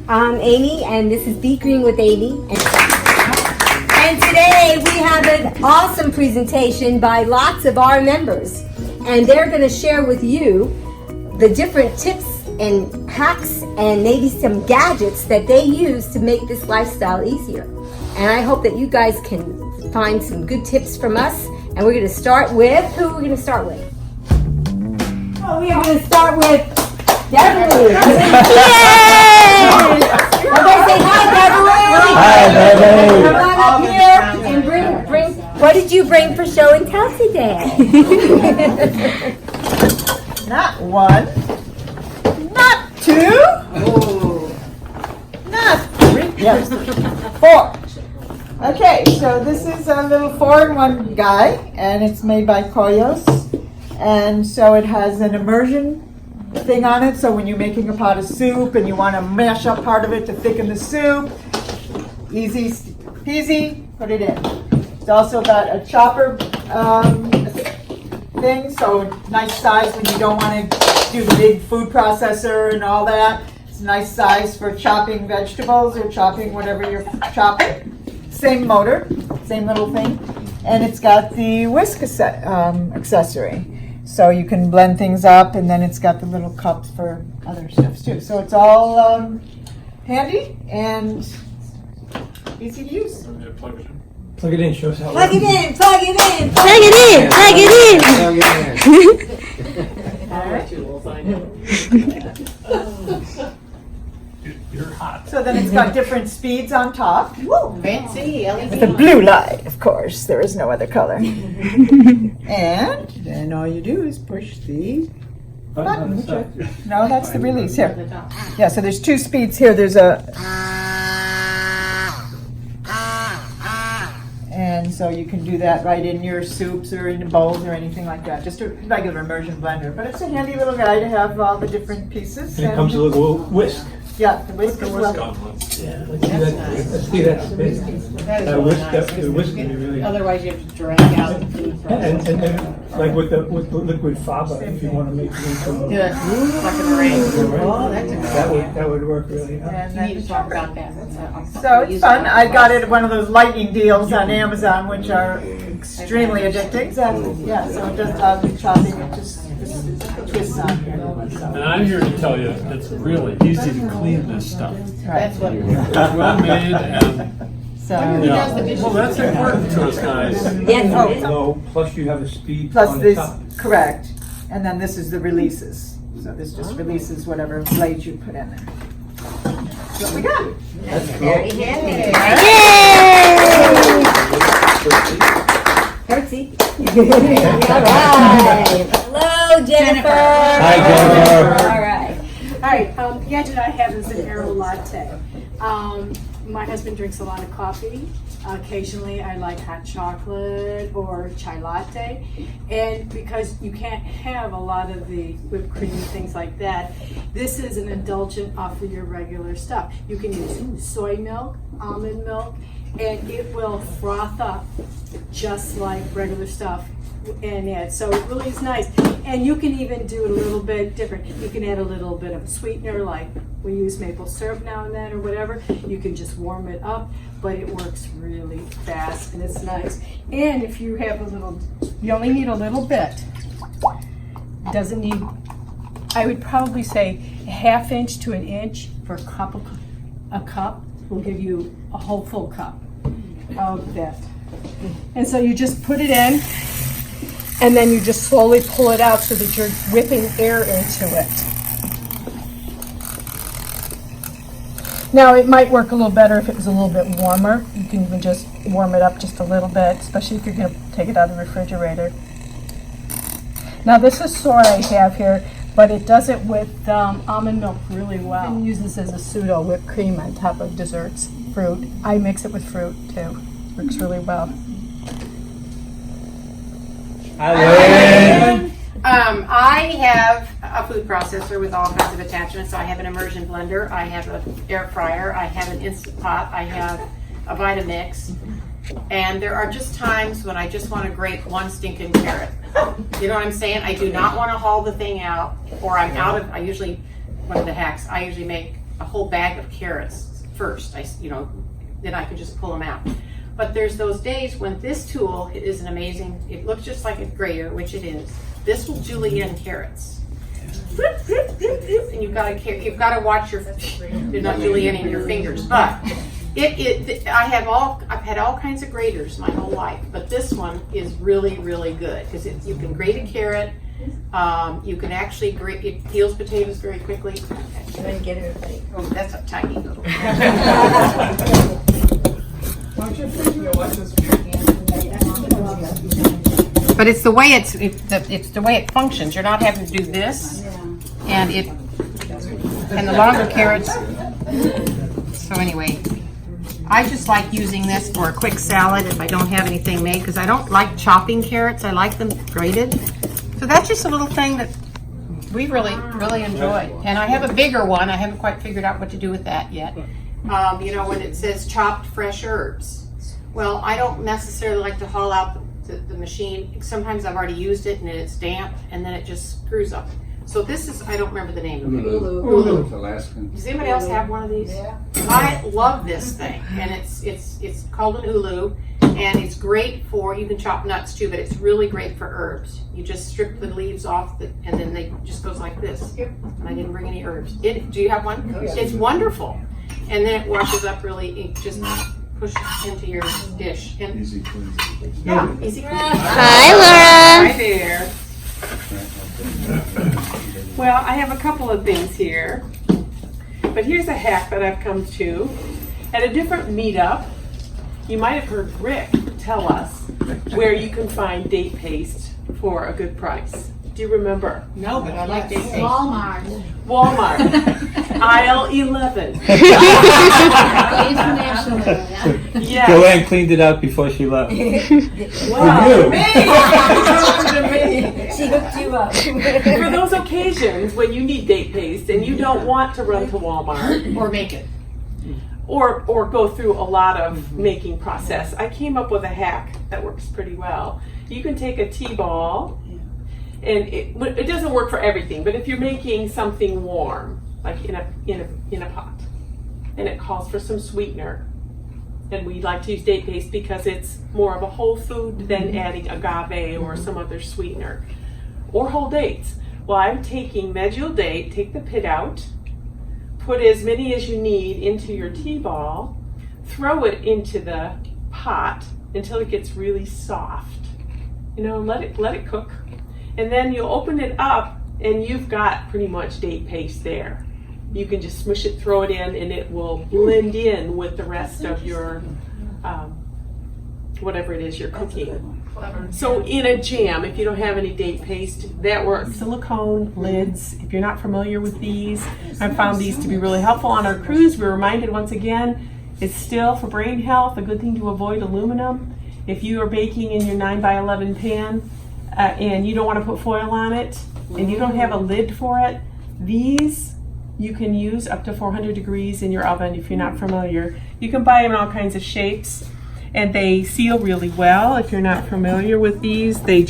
I'm Amy, and this is Be Green with Amy. And today we have an awesome presentation by lots of our members. And they're going to share with you the different tips and hacks and maybe some gadgets that they use to make this lifestyle easier. And I hope that you guys can find some good tips from us. And we're going to start with, who are we going to start with? Oh, we are going to start with Beverly. Yay! Everybody say hi, Beverly. Hi, Beverly. Come on up here and bring. What did you bring for show and tell today? Not one, not two, not three, yes, 4. Okay, so this is a little 4-in-1 guy, and it's made by Koyos, and so it has an immersion thing on it, so when you're making a pot of soup and you want to mash up part of it to thicken the soup, easy peasy, put it in. It's also got a chopper thing, so nice size when you don't want to do the big food processor and all that. It's a nice size for chopping vegetables or chopping whatever you're chopping. Same motor, same little thing, and it's got the whisk accessory. So you can blend things up, and then it's got the little cups for other stuff too. So it's all handy and easy to use. Plug it in, show us how it Plug it works. in, plug it in. Plug it in, plug it in. You're hot. So then it's got different speeds on top. Woo. Fancy With a blue light, of course. There is no other color. And then all you do is push the button. No, that's the release here. Yeah, so there's 2 speeds here. There's a... And so you can do that right in your soups or in the bowls or anything like that. Just a regular immersion blender. But it's a handy little guy to have all the different pieces. And it comes with a little whisk. Yeah, the whisk as well. Yeah, let's see that spin. That whisk can be really. Otherwise, you have to drag out the food from And then, like with the liquid fava, if you want to make it into do it like an arrange. Oh, that's a that would work really. And You then need to talk about that. so it's fun. I got it at one of those lightning deals on Amazon, which are extremely addicting. Exactly. Yeah. So it doesn't have the chopping. It just twists on here. And I'm here to tell you, it's really easy to clean this stuff. That's what. It's well made and, So yeah. Well, that's important to us guys. Yes, it is. Low, plus you have a speed plus on the this, top. correct. And then this is the releases. So this just releases whatever blade you put in there. That's what we got. Very handy. Curtsy. All right. Hello, Jennifer. Hi, Jennifer. All right. All right, the gadget I have is an arrow latte. My husband drinks a lot of coffee. Occasionally I like hot chocolate or chai latte. And because you can't have a lot of the whipped cream and things like that, this is an indulgent off of your regular stuff. You can use soy milk, almond milk, and it will froth up just like regular stuff in it. So it really is nice. And you can even do it a little bit different. You can add a little bit of sweetener, like we use maple syrup now and then or whatever. You can just warm it up, but it works really fast and it's nice. And if you have a little, you only need a little bit. Doesn't need, I would probably say a 1/2 inch to 1 inch for a cup will give you a whole full cup of that. And so you just put it in, and then you just slowly pull it out so that you're whipping air into it. Now it might work a little better if it was a little bit warmer. You can even just warm it up just a little bit, especially if you're going to take it out of the refrigerator. Now this is soy I have here, but it does it with almond milk really well. You can use this as a pseudo whipped cream on top of desserts, fruit. I mix it with fruit too. Works really well. I have a food processor with all kinds of attachments. So I have an immersion blender, I have an air fryer, I have an Instant Pot, I have a Vitamix, and there are just times when I just want to grate one stinking carrot. You know what I'm saying? I do not want to haul the thing out, or I'm out of. I usually, one of the hacks, I usually make a whole bag of carrots first. Then I can just pull them out. But there's those days when this tool is an amazing, it looks just like a grater, which it is. This will Julienne carrots. And you've got to watch you're not Julienning your fingers, but I've had all kinds of graters my whole life, but this one is really, really good because you can grate a carrot. You can actually grate, it peels potatoes very quickly. I'm gonna get everybody. Oh, that's a tiny little. But it's the way it's the way it functions. You're not having to do this, and the longer carrots. So anyway, I just like using this for a quick salad if I don't have anything made because I don't like chopping carrots. I like them grated. So that's just a little thing that we really enjoy. And I have a bigger one. I haven't quite figured out what to do with that yet. When it says chopped fresh herbs. Well, I don't necessarily like to haul out the machine. Sometimes I've already used it and it's damp and then it just screws up. So this is, I don't remember the name of it. Ulu. Alaskan. Does anybody else have one of these? Yeah. I love this thing, and it's called an ulu, and it's great for, you can chop nuts too, but it's really great for herbs. You just strip the leaves off, and then they just goes like this. Yep. And I didn't bring any herbs. Do you have one? Oh, yeah. It's wonderful, and then it washes up really. It just pushes into your dish. And Easy clean. yeah, easy clean. Hi, Laura. Hi there. Well, I have a couple of things here, but here's a hack that I've come to. At a different meetup, you might have heard Rick tell us where you can find date paste for a good price. Do you remember? No, but I like date paste. Walmart, aisle 11. Yes. Joanne cleaned it out before she left. Wow. She hooked you up. For those occasions when you need date paste and you don't want to run to Walmart Or make it. or go through a lot of making process, I came up with a hack that works pretty well. You can take a T-ball, and it doesn't work for everything, but if you're making something warm, like in a pot, and it calls for some sweetener, and we like to use date paste because it's more of a whole food than adding agave or some other sweetener, or whole dates. Well, I'm taking medjool date, take the pit out, put as many as you need into your T-ball, throw it into the pot until it gets really soft. Let it cook. And then you'll open it up and you've got pretty much date paste there. You can just smush it, throw it in, and it will blend in with the rest of your, whatever it is you're cooking. So in a jam, if you don't have any date paste, that works. Silicone lids, if you're not familiar with these, I found these to be really helpful on our cruise. We're reminded once again, it's still for brain health, a good thing to avoid aluminum. If you are baking in your 9x11 pan, and you don't want to put foil on it, and you don't have a lid for it, these you can use up to 400 degrees in your oven if you're not familiar. You can buy them in all kinds of shapes, and they seal really well. If you're not familiar with these, they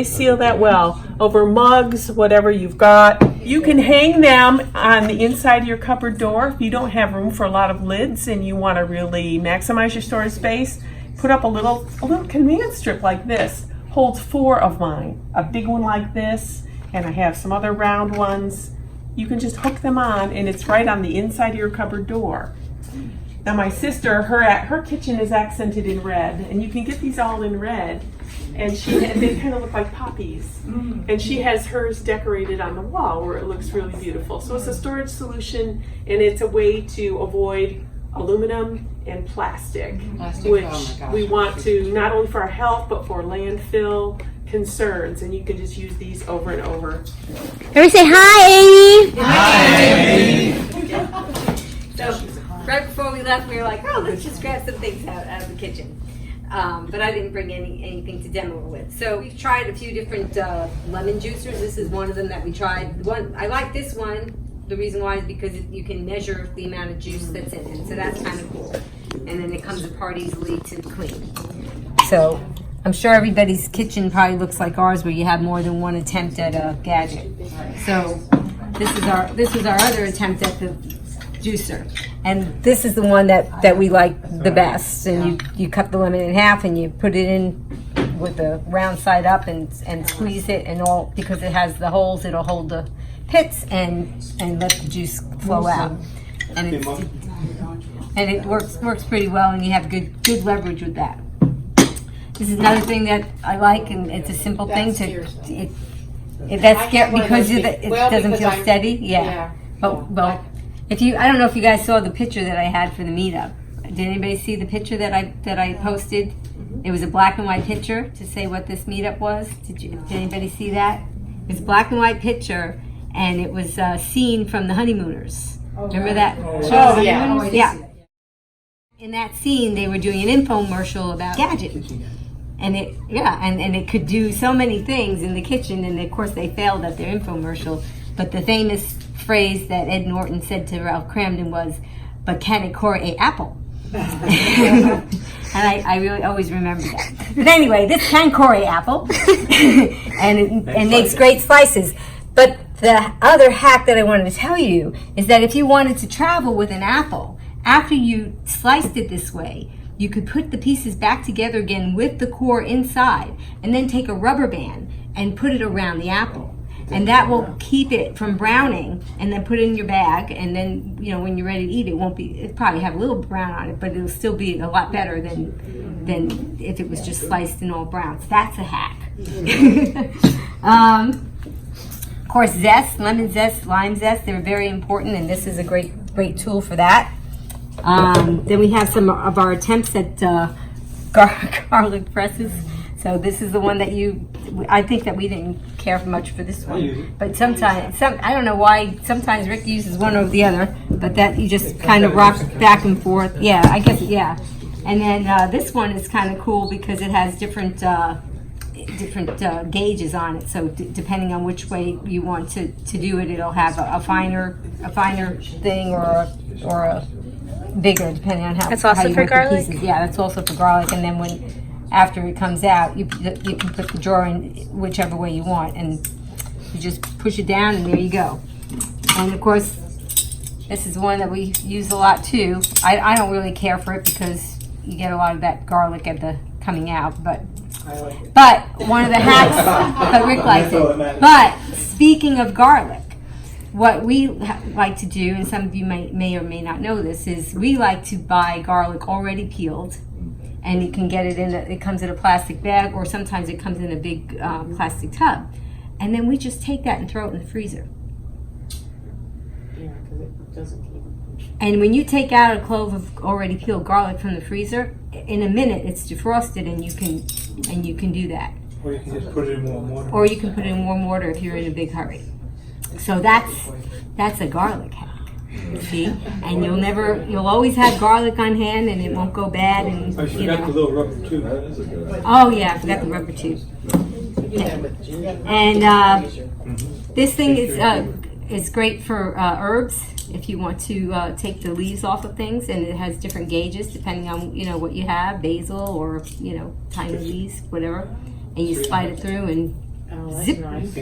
seal that well over mugs, whatever you've got. You can hang them on the inside of your cupboard door if you don't have room for a lot of lids and you want to really maximize your storage space. Put up a little convenience strip like this. Holds 4 of mine, a big one like this, and I have some other round ones. You can just hook them on, and it's right on the inside of your cupboard door. Now my sister, her kitchen is accented in red, and you can get these all in red, and they kind of look like poppies, and she has hers decorated on the wall where it looks really beautiful. So it's a storage solution, and it's a way to avoid aluminum and plastic, which we want to, not only for our health, but for landfill concerns, and you can just use these over and over. Everybody say hi, Amy. Hi, Amy. So, right before we left, we were like, oh, let's just grab some things out of the kitchen. But I didn't bring anything to demo with. So we've tried a few different lemon juicers. This is one of them that we tried. I like this one. The reason why is because you can measure the amount of juice that's in it. So that's kind of cool. And then it comes apart easily to clean. So I'm sure everybody's kitchen probably looks like ours, where you have more than one attempt at a gadget. So this is our other attempt at juicer. And this is the one that we like the best. And you cut the lemon in half and you put it in with the round side up and squeeze it, and all, because it has the holes, it'll hold the pits and let the juice flow out. And it works pretty well, and you have good leverage with that. This is another thing that I like, and it's a simple thing that's scary because it doesn't feel steady. Yeah. Well, I don't know if you guys saw the picture that I had for the meetup. Did anybody see the picture that I posted? It was a black and white picture to say what this meetup was. Did anybody see that? It was a black and white picture, and it was a scene from The Honeymooners. Remember that? Oh, yeah. Yeah. In that scene, they were doing an infomercial about gadgets. And it could do so many things in the kitchen, and of course they failed at their infomercial. But the famous phrase that Ed Norton said to Ralph Cramden was, "But can it core a apple?" And I really always remember that. But anyway, this can core a apple, and it makes great slices. But the other hack that I wanted to tell you is that if you wanted to travel with an apple, after you sliced it this way, you could put the pieces back together again with the core inside, and then take a rubber band and put it around the apple. And that will keep it from browning, and then put it in your bag, and then, when you're ready to eat it, it'll probably have a little brown on it, but it'll still be a lot better than if it was just sliced and all brown. So that's a hack. Of course, zest, lemon zest, lime zest, they're very important, and this is a great tool for that. Then we have some of our attempts at garlic presses. So this is the one that I think that we didn't care much for this one. But sometimes, I don't know why, sometimes Rick uses one over the other, but that you just kind of rock back and forth. Yeah, I guess, yeah. And then this one is kind of cool because it has different gauges on it. So depending on which way you want to do it, it'll have a finer thing or a bigger, depending on how That's also how you for want the garlic? pieces. Yeah, that's also for garlic. And then after it comes out, you can put the drawer in whichever way you want, and you just push it down, and there you go. And of course, this is one that we use a lot too. I don't really care for it because you get a lot of that garlic at the coming out, but one of the hacks, but Rick likes it. But speaking of garlic, what we like to do, and some of you may or may not know this, is we like to buy garlic already peeled, and you can get it it comes in a plastic bag, or sometimes it comes in a big plastic tub, and then we just take that and throw it in the freezer. Yeah, because it doesn't keep. And when you take out a clove of already peeled garlic from the freezer, in a minute it's defrosted, and you can do that. Or you can just put it in warm water. Or you can put it in warm water if you're in a big hurry. So that's a garlic hack. See, and you'll always have garlic on hand, and it won't go bad. And I forgot the little rubber tube. Oh yeah, I forgot the rubber tube. And this thing is great for herbs. If you want to take the leaves off of things, and it has different gauges depending on what you have, basil or tiny leaves, whatever, and you slide it through and zip. Nice.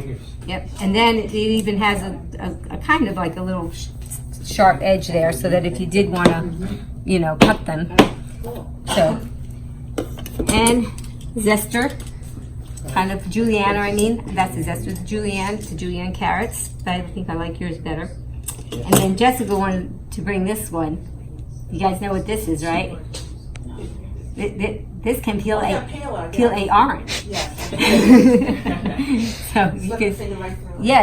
Yep, and then it even has a kind of like a little sharp edge there, so that if you did want to, cut them. So, and zester, kind of Julienne, that's the zester, the Julienne carrots. I think I like yours better. And then Jessica wanted to bring this one. You guys know what this is, right? This can peel a orange. So you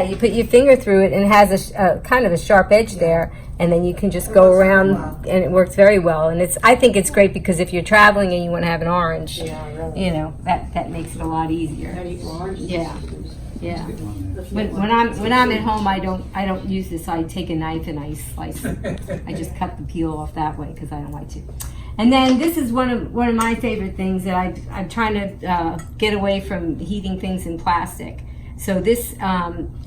you put your finger through it, and it has a kind of a sharp edge there, and then you can just go around, and it works very well. And I think it's great because if you're traveling and you want to have an orange, that makes it a lot easier. Yeah. When I'm at home, I don't use this. I take a knife and I slice it. I just cut the peel off that way because I don't like to. And then this is one of my favorite things that I'm trying to get away from heating things in plastic. So this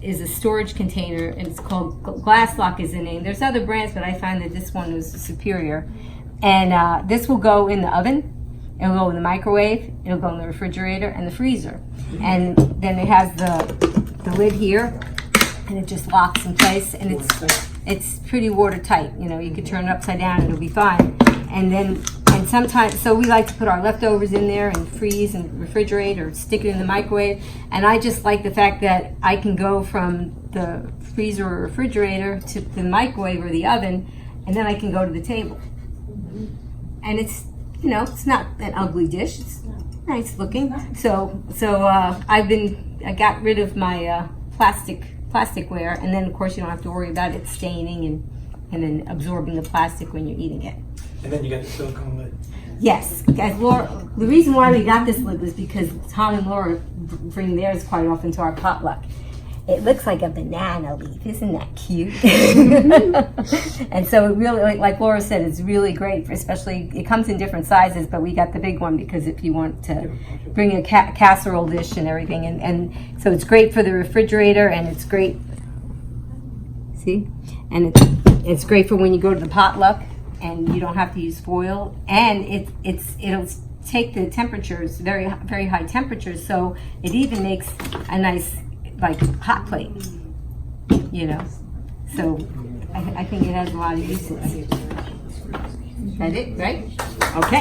is a storage container, and it's called Glass Lock is the name. There's other brands, but I find that this one is superior. And this will go in the oven. It'll go in the microwave. It'll go in the refrigerator and the freezer. And then it has the lid here, and it just locks in place. And it's pretty watertight. You know, you could turn it upside down, it'll be fine. And sometimes, so we like to put our leftovers in there and freeze and refrigerate or stick it in the microwave. And I just like the fact that I can go from the freezer or refrigerator to the microwave or the oven, and then I can go to the table. And it's, you know, it's not an ugly dish. It's nice looking. So I got rid of my plasticware, and then of course you don't have to worry about it staining and then absorbing the plastic when you're eating it. And then you got the silicone lid. Yes, guys. Laura, the reason why we got this lid was because Tom and Laura bring theirs quite often to our potluck. It looks like a banana leaf. Isn't that cute? And so it really, like Laura said, it's really great for, especially, it comes in different sizes, but we got the big one because if you want to bring a casserole dish and everything. And so it's great for the refrigerator, and it's great, see? And it's great for when you go to the potluck and you don't have to use foil. And it'll take the temperatures, very, very high temperatures, so it even makes a nice, like, hot plate, you know. So I think it has a lot of uses. That's it, right? Okay.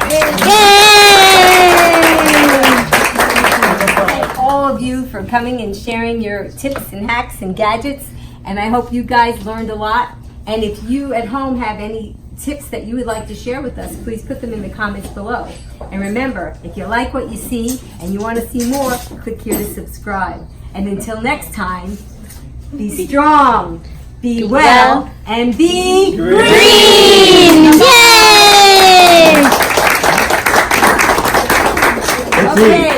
Thank all of you for coming and sharing your tips and hacks and gadgets, and I hope you guys learned a lot. And if you at home have any tips that you would like to share with us, please put them in the comments below. And remember, if you like what you see and you want to see more, click here to subscribe. And until next time, be strong, be well, and be green! Yay! Okay.